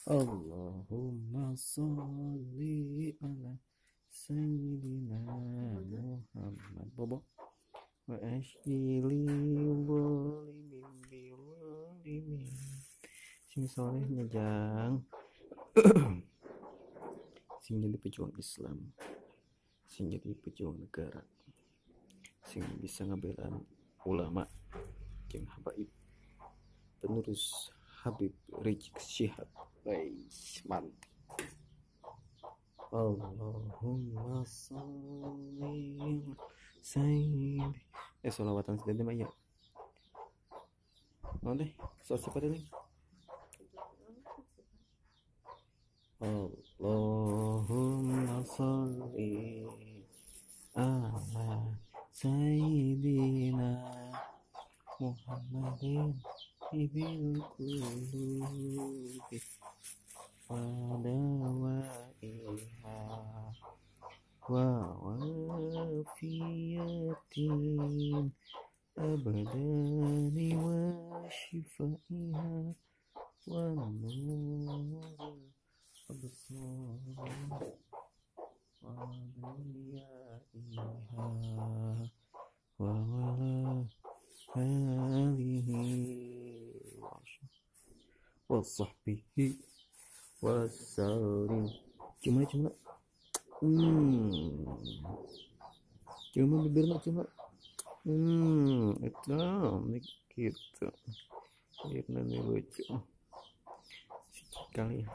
Allahumma sholli ala sayyidina Muhammad bobo wa ashili walimin biwalimin sing solehnya jang sing jadi pejuang Islam, sing jadi pejuang negara, sing bisa ngebela ulama jeung habaib penerus Habib Rizik Syihab. Mantap. Allahumma sholli sayyidi sholawatan sedih mah ya. Mau deh, sosok pada nih. Allahumma sholli ala sayyidina Muhammadin ibil qulubi wadawaiha wa wafiyatin abadani wa shifaiha wa nur absar wa diyaiha wa wala alihi wa sahbihi wasallim. Cuma bibirnya cuma itu gitu. Akhirnya nih lucu sekali.